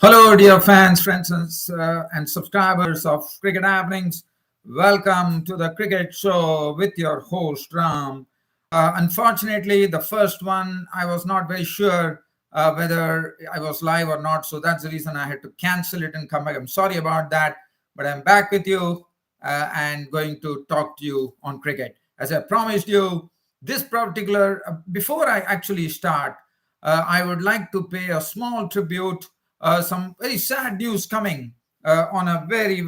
Hello, dear fans, friends, and subscribers of Cricket Happenings. Welcome to the Cricket Show with your host, Ram. Unfortunately, the first one, I was not very sure whether I was live or not. So that's the reason I had to cancel it and come back. I'm sorry about that, but I'm back with you and going to talk to you on cricket. As I promised you, this particular, before I actually start, I would like to pay a small tribute some very sad news coming on a very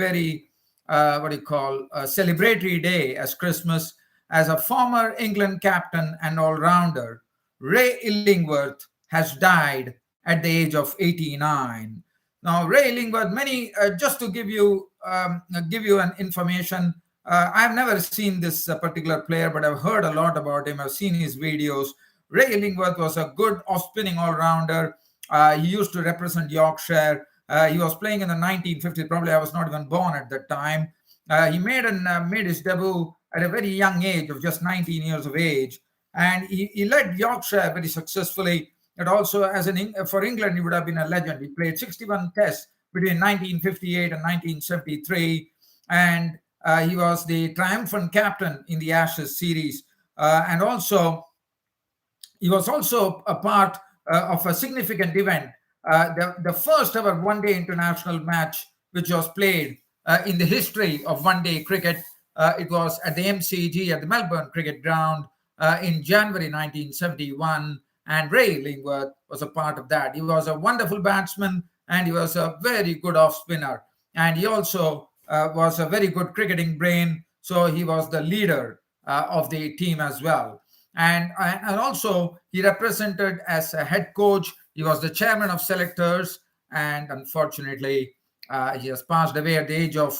what do you call celebratory day as Christmas, as a former England captain and all-rounder. Ray Illingworth has died at the age of 89. Now, Ray Illingworth, many just to give you an information. I've never seen this particular player, but I've heard a lot about him. I've seen his videos. Ray Illingworth was a good off-spinning all-rounder. He used to represent Yorkshire. He was playing in the 1950s. Probably I was not even born at that time. He made his debut at a very young age of just 19 years of age, and he led Yorkshire very successfully. And also, for England, he would have been a legend. He played 61 tests between 1958 and 1973, and he was the triumphant captain in the Ashes series. And also, he was also a part of a significant event, the first ever one-day international match which was played in the history of one-day cricket. It was at the MCG at the Melbourne Cricket Ground in January 1971, and Ray Illingworth was a part of that. He was a wonderful batsman and he was a very good off-spinner, and he also was a very good cricketing brain, so he was the leader of the team as well. And also he represented as a head coach. He was the chairman of selectors, and unfortunately he has passed away at the age of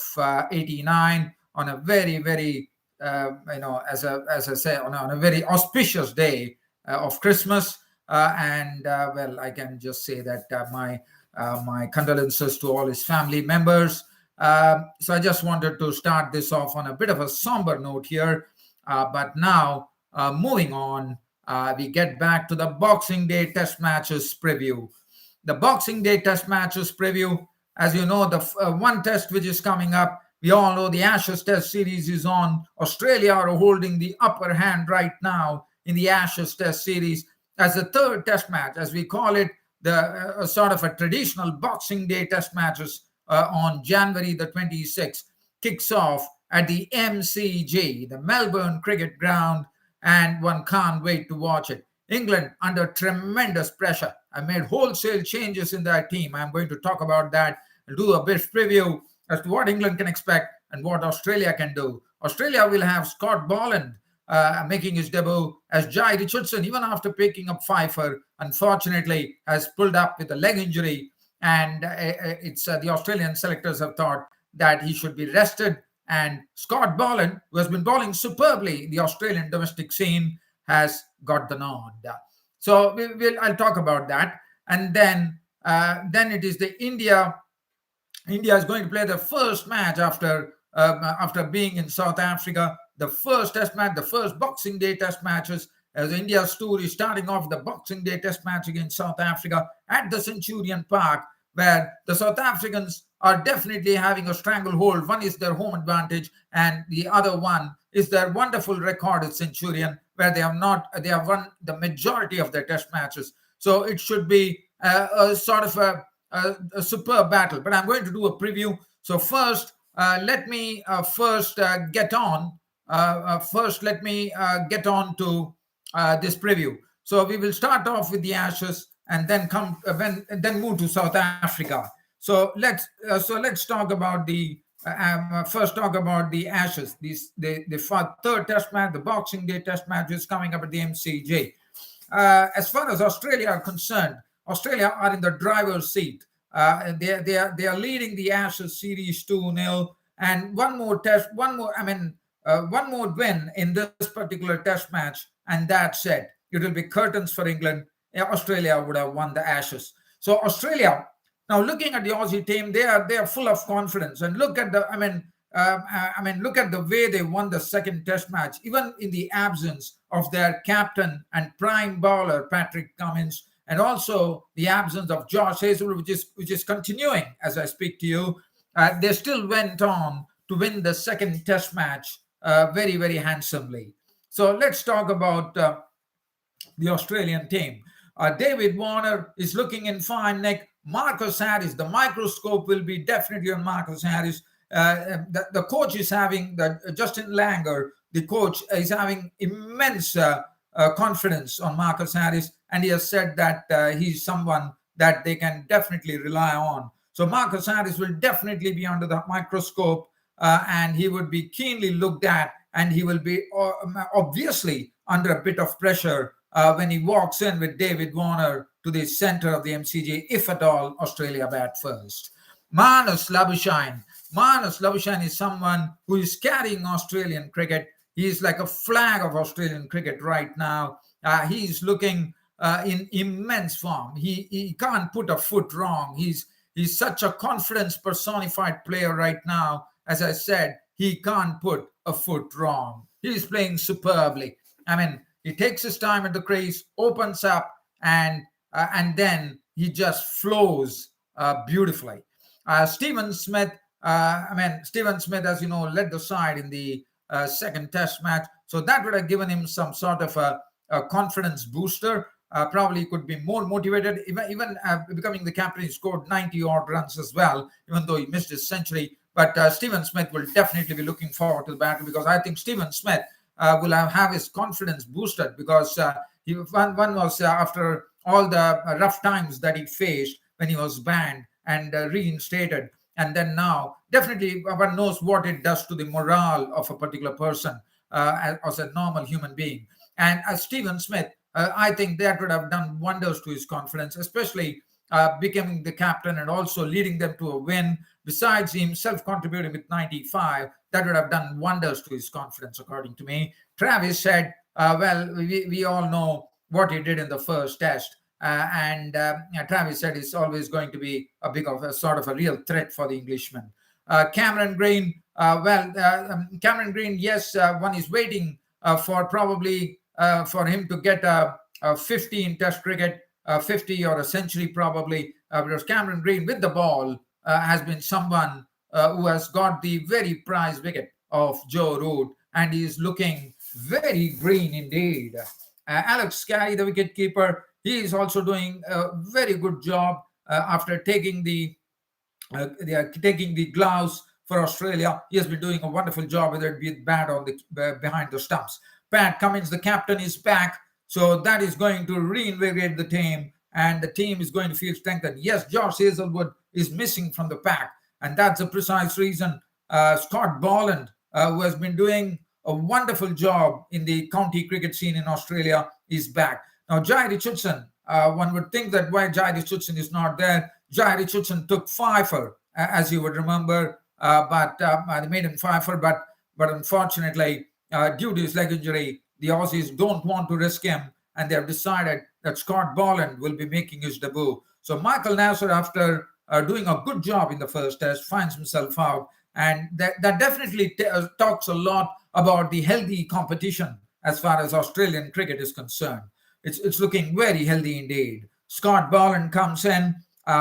89 on a very as I say, on a very auspicious day of Christmas. Well, I can just say that my condolences to all his family members. So I just wanted to start this off on a bit of a somber note here, but now moving on, we get back to the Boxing Day Test matches preview. The Boxing Day Test matches preview, as you know, the one test which is coming up, we all know the Ashes Test series is on. Australia are holding the upper hand right now in the Ashes Test series as the third test match, as we call it, the sort of a traditional Boxing Day Test matches on January the 26th, kicks off at the MCG, the Melbourne Cricket Ground, and one can't wait to watch it. England under tremendous pressure. I made wholesale changes in their team. I'm going to talk about that and do a bit preview as to what England can expect and what Australia can do. Australia will have Scott Boland making his debut as Jai Richardson, even after picking up Pfeiffer, unfortunately has pulled up with a leg injury, and it's the Australian selectors have thought that he should be rested. And Scott Boland, who has been bowling superbly in the Australian domestic scene, has got the nod. So I'll talk about that. And then it is the India. India is going to play the first match after being in South Africa. The first test match, the first Boxing Day test matches, as India's tour is starting off the Boxing Day test match against South Africa at the Centurion Park, where the South Africans are definitely having a stranglehold. One is their home advantage, and the other one is their wonderful record at Centurion, where they have won the majority of their test matches. So it should be a sort of a superb battle. But I'm going to do a preview. So first, let me get on. Let me get on to this preview. So we will start off with the Ashes and then move to South Africa. So let's talk about the first talk about the Ashes. The third Test match, the Boxing Day Test match, is coming up at the MCG. As far as Australia are concerned, Australia are in the driver's seat. They are leading the Ashes series 2-0, and one more win in this particular Test match, and that's it. It will be curtains for England. Australia would have won the Ashes. So Australia, now looking at the Aussie team, they are full of confidence. And look at look at the way they won the second Test match, even in the absence of their captain and prime bowler Patrick Cummins and also the absence of Josh Hazelwood, which is continuing as I speak to you. They still went on to win the second test match very, very handsomely. So let's talk about the Australian team. David Warner is looking in fine nick. Marcus Harris, the microscope will be definitely on Marcus Harris. The coach is having, Justin Langer, the coach, is having immense confidence on Marcus Harris, and he has said that he's someone that they can definitely rely on. So Marcus Harris will definitely be under the microscope, and he would be keenly looked at, and he will be obviously under a bit of pressure when he walks in with David Warner to the center of the MCG, if at all Australia bat first. Marnus Labuschagne is someone who is carrying Australian cricket. He is like a flag of Australian cricket right now. He is looking in immense form. He can't put a foot wrong. He's such a confidence personified player right now. As I said, he can't put a foot wrong. He's playing superbly. I mean, he takes his time at the crease, opens up, and then he just flows beautifully. Stephen Smith, as you know, led the side in the second test match. So that would have given him some sort of a confidence booster. Probably could be more motivated. Even becoming the captain, he scored 90 odd runs as well, even though he missed his century. But Stephen Smith will definitely be looking forward to the battle, because I think Stephen Smith will have his confidence boosted, because one was after all the rough times that he faced when he was banned and reinstated. And then now, definitely one knows what it does to the morale of a particular person as a normal human being. And as Stephen Smith, I think that would have done wonders to his confidence, especially becoming the captain and also leading them to a win. Besides himself contributing with 95, that would have done wonders to his confidence, according to me. Travis said, we all know what he did in the first test. And Travis said he's always going to be a big of a sort of a real threat for the Englishman. Cameron Green, Cameron Green, yes, one is waiting for probably for him to get a 50 in test cricket, 50 or a century probably, because Cameron Green with the ball has been someone who has got the very prized wicket of Joe Root, and he is looking very green indeed. Alex Carey, the wicketkeeper, he is also doing a very good job after taking the gloves for Australia. He has been doing a wonderful job, whether it be bat on the behind the stumps. Pat Cummins, the captain, is back, so that is going to reinvigorate the team, and the team is going to feel strengthened. Yes, Josh Hazelwood is missing from the pack, and that's the precise reason. Scott Boland, who has been doing a wonderful job in the county cricket scene in Australia, is back. Now, Jai Richardson, one would think that why Jai Richardson is not there. Jai Richardson took fifer, as you would remember, but they made him fifer, but unfortunately, due to his leg injury, the Aussies don't want to risk him, and they have decided that Scott Boland will be making his debut. So Michael Nasser, after doing a good job in the first test, finds himself out, and that definitely talks a lot about the healthy competition as far as Australian cricket is concerned. It's looking very healthy indeed. Scott Boland comes in.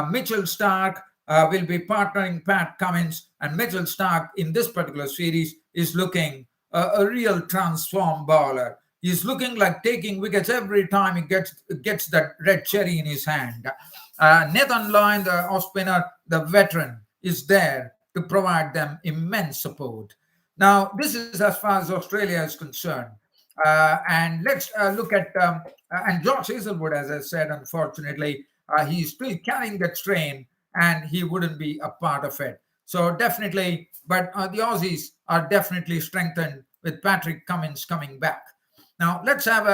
Mitchell Starc will be partnering Pat Cummins, and Mitchell Starc in this particular series is looking a real transformed bowler. He's looking like taking wickets every time he gets that red cherry in his hand. Nathan Lyon, the off spinner, the veteran, is there to provide them immense support. Now, this is as far as Australia is concerned. And let's look at, and Josh Hazelwood, as I said, unfortunately, he's still carrying that strain, and he wouldn't be a part of it. So definitely, but the Aussies are definitely strengthened with Patrick Cummins coming back. Now, let's have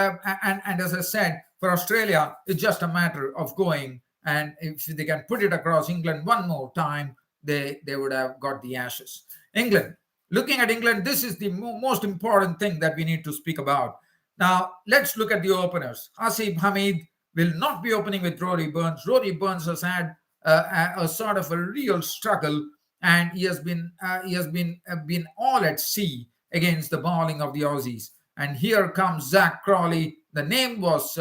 and as I said, for Australia, it's just a matter of going, and if they can put it across England one more time, they would have got the Ashes. England. Looking at England, this is the most important thing that we need to speak about. Now, let's look at the openers. Hasib Hamid will not be opening with Rory Burns. Rory Burns has had a sort of a real struggle, and he has been all at sea against the bowling of the Aussies. And here comes Zach Crawley, the name was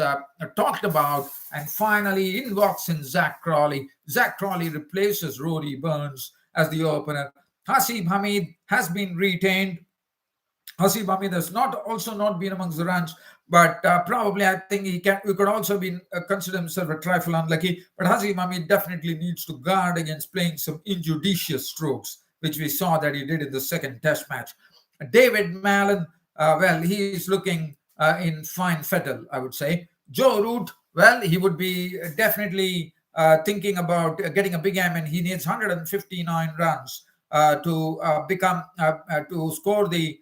talked about, and finally in walks in Zach Crawley. Zach Crawley replaces Rory Burns as the opener. Hasib Hamid has been retained. Hasib Hamid has not been amongst the runs, but probably I think he could also be consider himself a trifle unlucky. But Hasib Hamid definitely needs to guard against playing some injudicious strokes, which we saw that he did in the second Test match. David Mallon, well, he is looking in fine fettle, I would say. Joe Root, well, he would be definitely thinking about getting a big aim, and he needs 159 runs to score the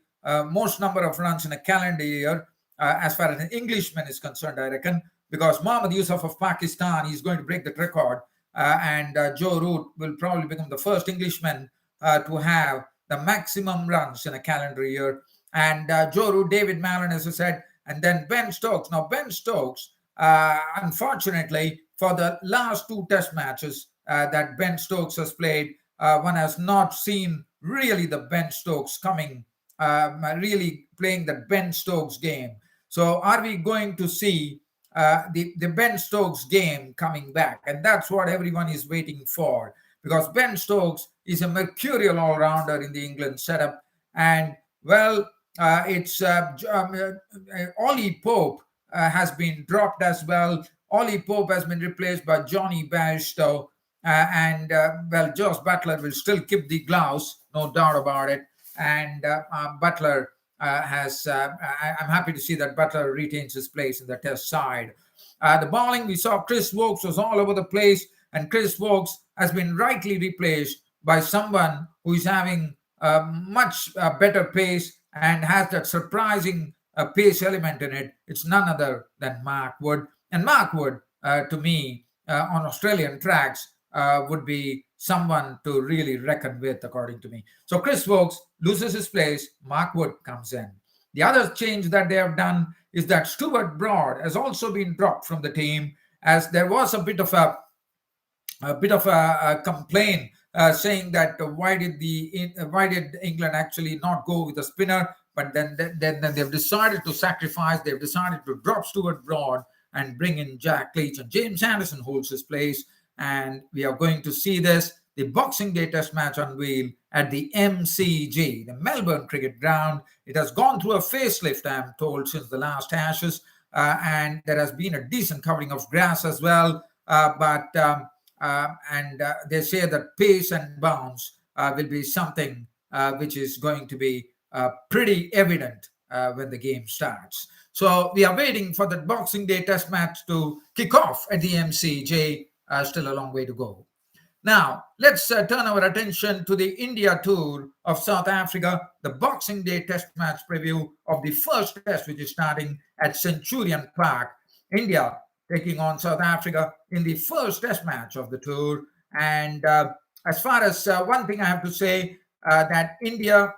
most number of runs in a calendar year, as far as an Englishman is concerned, I reckon, because Mohammad Yusuf of Pakistan is going to break that record, and Joe Root will probably become the first Englishman to have the maximum runs in a calendar year. And Joe Root, David Mallon, as I said, and then Ben Stokes. Now, Ben Stokes, unfortunately, for the last two Test matches that Ben Stokes has played, one has not seen really the Ben Stokes coming, really playing the Ben Stokes game. So are we going to see the Ben Stokes game coming back? And that's what everyone is waiting for, because Ben Stokes is a mercurial all-rounder in the England setup. And, well, it's Ollie Pope has been dropped as well. Ollie Pope has been replaced by Johnny Bairstow. Well, Josh Butler will still keep the gloves, no doubt about it. And Butler I'm happy to see that Butler retains his place in the Test side. The bowling, we saw Chris Wokes was all over the place, and Chris Wokes has been rightly replaced by someone who is having much better pace and has that surprising pace element in it. It's none other than Mark Wood. And Mark Wood, to me, on Australian tracks, would be someone to really reckon with, according to me. So Chris Wokes loses his place. Mark Wood comes in. The other change that they have done is that Stuart Broad has also been dropped from the team, as there was a bit of a complaint saying that why did England actually not go with a spinner? But then they've decided to sacrifice. They've decided to drop Stuart Broad and bring in Jack Leach, and James Anderson holds his place. And we are going to see the Boxing Day Test match unveiled at the MCG, the Melbourne Cricket Ground. It has gone through a facelift, I'm told, since the last Ashes, and there has been a decent covering of grass as well. But they say that pace and bounce will be something which is going to be pretty evident when the game starts. So we are waiting for the Boxing Day Test match to kick off at the MCG. Still a long way to go. Now, let's turn our attention to the India tour of South Africa, the Boxing Day Test match preview of the first test, which is starting at Centurion Park. India taking on South Africa in the first test match of the tour. And as far as one thing I have to say, that India,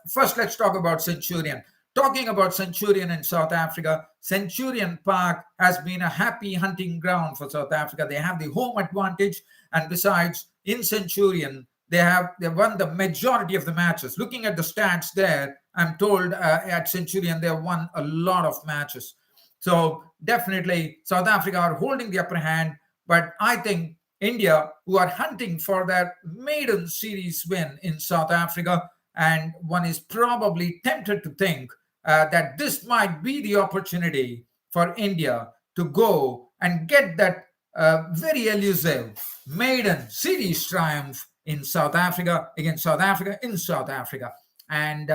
first let's talk about Centurion. Talking about Centurion in South Africa, Centurion Park has been a happy hunting ground for South Africa. They have the home advantage, and besides, in Centurion, they won the majority of the matches. Looking at the stats there, I'm told at Centurion they have won a lot of matches. So definitely South Africa are holding the upper hand, but I think India, who are hunting for their maiden series win in South Africa, and one is probably tempted to think that this might be the opportunity for India to go and get that very elusive maiden series triumph in South Africa, against South Africa, in South Africa. And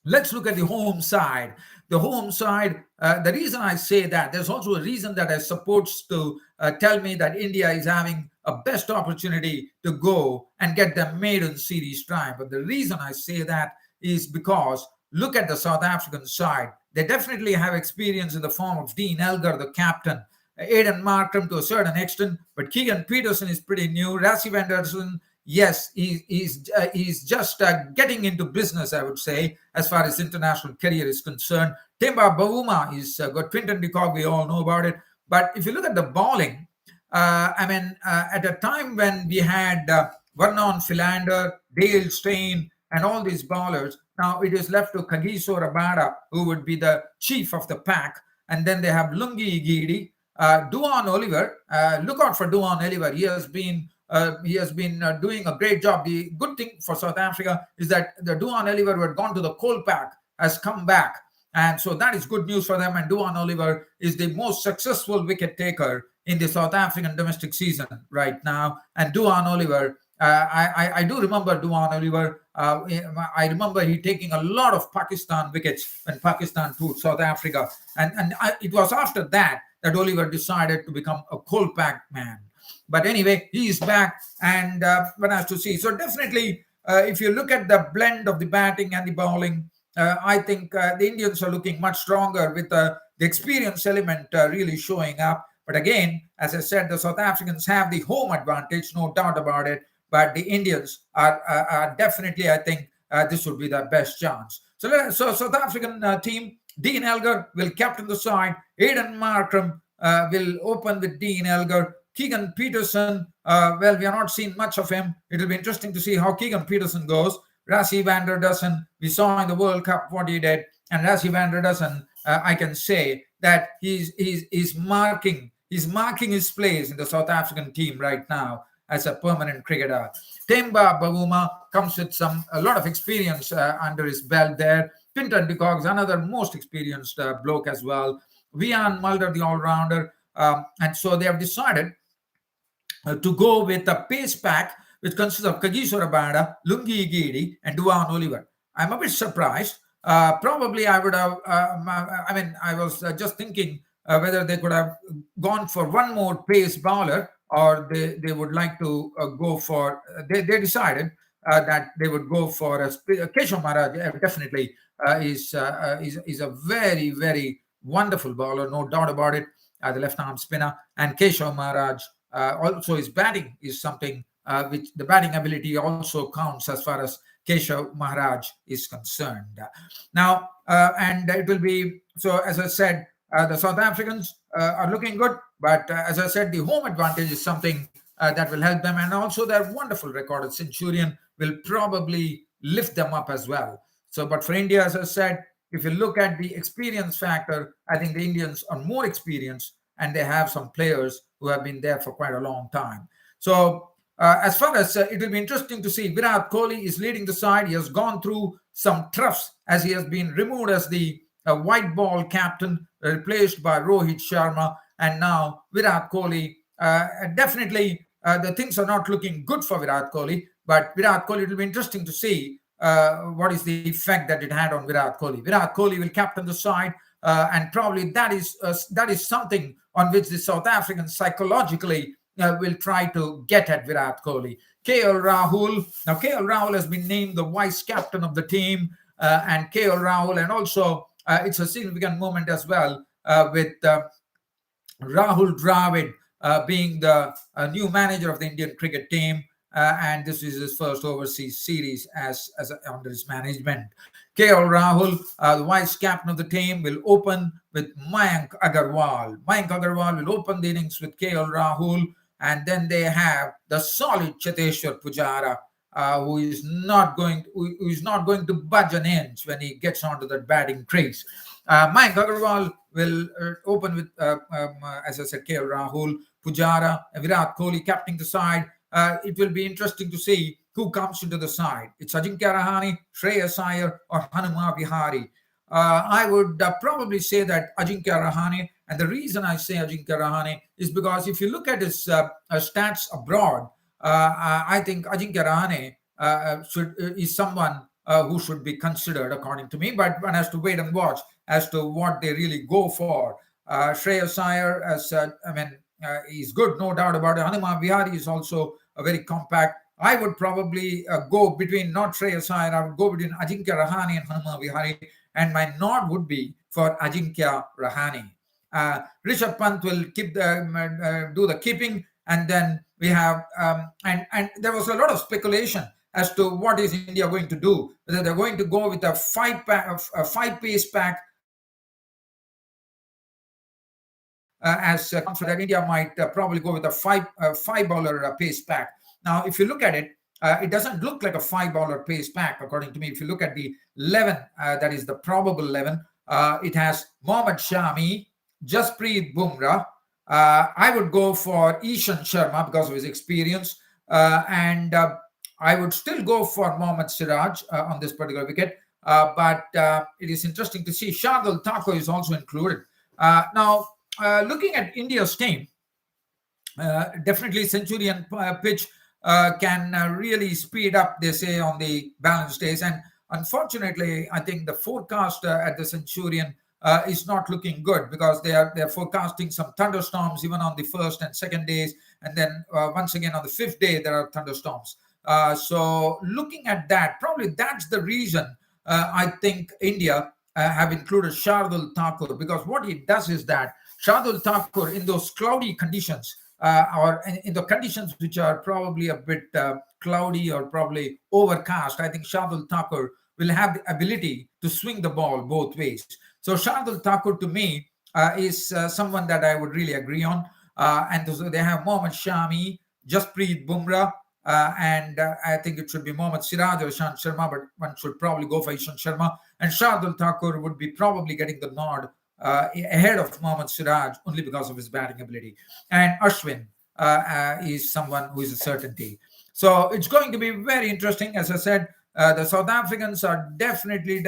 let's look at the home side. The home side, the reason I say that, there's also a reason that I supports to tell me that India is having a best opportunity to go and get the maiden series triumph. But the reason I say that is because look at the South African side. They definitely have experience in the form of Dean Elgar, the captain, Aidan Markram to a certain extent, but Keegan Peterson is pretty new. Rassie van der Dussen, yes, he's just getting into business, I would say, as far as international career is concerned. Temba Bavuma is got Quinton de Kock, we all know about it. But if you look at the bowling, at a time when we had Vernon Philander, Dale Steyn, and all these bowlers, now it is left to Kagiso Rabada, who would be the chief of the pack. and then they have Lungi Giri, Duan Oliver. Look out for Duan Oliver. He has been doing a great job. The good thing for South Africa is that the Duan Oliver who had gone to the coal pack has come back, and so that is good news for them. And Duan Oliver is the most successful wicket taker in the South African domestic season right now. And Duan Oliver, I do remember Duan Oliver. I remember he taking a lot of Pakistan wickets when Pakistan toured South Africa, and it was after that Oliver decided to become a coal pack man. But anyway, he is back, and one has to see. So definitely, if you look at the blend of the batting and the bowling, I think the Indians are looking much stronger with the experience element really showing up. But again, as I said, the South Africans have the home advantage, no doubt about it. But the Indians are definitely, I think, this would be the best chance. So South African team, Dean Elgar will captain the side. Aidan Markram will open with Dean Elgar. Keegan Peterson, well, we are not seeing much of him. It will be interesting to see how Keegan Peterson goes. Rassie van der Dussen, we saw in the World Cup what he did. And Rassie van der Dussen, I can say that he's marking his place in the South African team right now as a permanent cricketer. Temba Bavuma comes with a lot of experience under his belt there. Quinton de Kock, another most experienced bloke as well. Vian Mulder, the all-rounder. And so they have decided to go with a pace pack which consists of Kagiso Rabada, Lungi Giri, and Duan Oliver. I'm a bit surprised. Probably I would have, I was just thinking whether they could have gone for one more pace bowler, or they would like to go for, they decided that they would go for Keshav Maharaj. Definitely is a very, very wonderful bowler, no doubt about it, the left-arm spinner. And Keshav Maharaj, also his batting is something which the batting ability also counts as far as Keshav Maharaj is concerned. Now, and it will be, so as I said, the South Africans are looking good, but as I said, the home advantage is something that will help them, and also their wonderful record at Centurion will probably lift them up as well. So, but for India, as I said, if you look at the experience factor, I think the Indians are more experienced, and they have some players who have been there for quite a long time. So, as far as it will be interesting to see, Virat Kohli is leading the side. He has gone through some troughs as he has been removed as the white ball captain, replaced by Rohit Sharma, and now Virat Kohli. Definitely, the things are not looking good for Virat Kohli, but Virat Kohli, it will be interesting to see what is the effect that it had on Virat Kohli. Virat Kohli will captain the side, and probably that is something on which the South Africans psychologically will try to get at Virat Kohli. KL Rahul. Now, KL Rahul has been named the vice captain of the team, and KL Rahul, and also it's a significant moment as well with Rahul Dravid being the new manager of the Indian cricket team, and this is his first overseas series as under his management. KL Rahul, the vice captain of the team, will open with Mayank Agarwal. Mayank Agarwal will open the innings with KL Rahul. And then they have the solid Cheteshwar Pujara, who is not going to budge an inch when he gets onto the batting crease. Mayank Agarwal will open with, as I said, KL Rahul, Pujara, Virat Kohli captaining the side. It will be interesting to see who comes into the side. It's Ajinkya Rahane, Shreyas Iyer, or Hanuma Vihari. I would probably say that Ajinkya Rahane, and the reason I say Ajinkya Rahane is because if you look at his stats abroad, I think Ajinkya Rahane is someone who should be considered, according to me, but one has to wait and watch as to what they really go for. Shreyas Iyer, he's good, no doubt about it. Hanuma Vihari is also a very compact. I would probably go between, not Shreyas Iyer, I would go between Ajinkya Rahane and Hanuma Vihari, and my nod would be for Ajinkya Rahane. Rishabh Pant will keep do the keeping, and then we have and there was a lot of speculation as to what is India going to do, whether they're going to go with a five pace pack as that India might probably go with a five bowler pace pack. Now, if you look at it, it doesn't look like a five bowler pace pack, according to me. If you look at the 11, that is the probable 11, it has Mohammad Shami, Jasprit Bumrah. I would go for Ishan Sharma because of his experience, and I would still go for Mohammad Siraj on this particular wicket. But it is interesting to see Shardul Thakur is also included. Now, looking at India's team, definitely Centurion pitch can really speed up, they say, on the balanced days. And unfortunately, I think the forecast at the Centurion is not looking good, because they're forecasting some thunderstorms even on the first and second days, and then once again on the fifth day there are thunderstorms. So looking at that, probably that's the reason I think India have included Shardul Thakur, because what he does is that Shardul Thakur, in those cloudy conditions, or in the conditions which are probably a bit cloudy or probably overcast, I think Shardul Thakur will have the ability to swing the ball both ways. So Shardul Thakur, to me, is someone that I would really agree on. And so they have Mohammad Shami, Jasprit Bumrah, and I think it should be Mohammad Siraj or Ishan Sharma, but one should probably go for Ishan Sharma. And Shardul Thakur would be probably getting the nod ahead of Mohammad Siraj, only because of his batting ability. And Ashwin is someone who is a certainty. So it's going to be very interesting. As I said, the South Africans are definitely,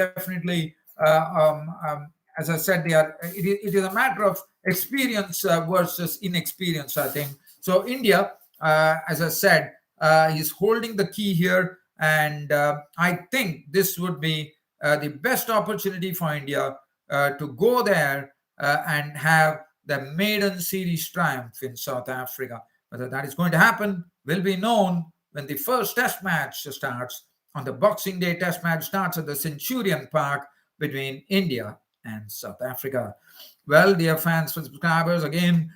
as I said, it is a matter of experience versus inexperience, I think. So India, as I said, is holding the key here. And I think this would be the best opportunity for India to go there and have the maiden series triumph in South Africa. Whether that is going to happen will be known when the first test match starts. On the Boxing Day, test match starts at the Centurion Park between India and South Africa. Well, dear fans and subscribers, again,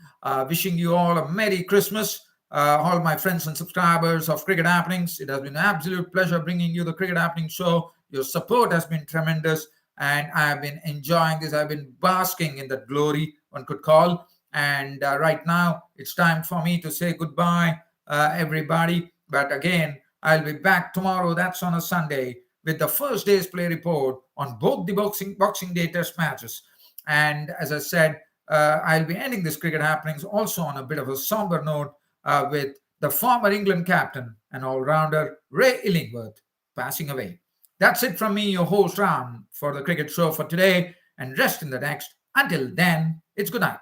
wishing you all a Merry Christmas. All my friends and subscribers of Cricket Happenings, it has been an absolute pleasure bringing you the Cricket Happenings show. Your support has been tremendous, and I have been enjoying this. I've been basking in that glory, one could call. And right now, it's time for me to say goodbye, everybody. But again, I'll be back tomorrow, that's on a Sunday, with the first day's play report on both the Boxing Day test matches. And as I said, I'll be ending this Cricket Happenings also on a bit of a somber note with the former England captain and all-rounder Ray Illingworth passing away. That's it from me, your host Ram, for the cricket show for today, and rest in the next. Until then, it's good night.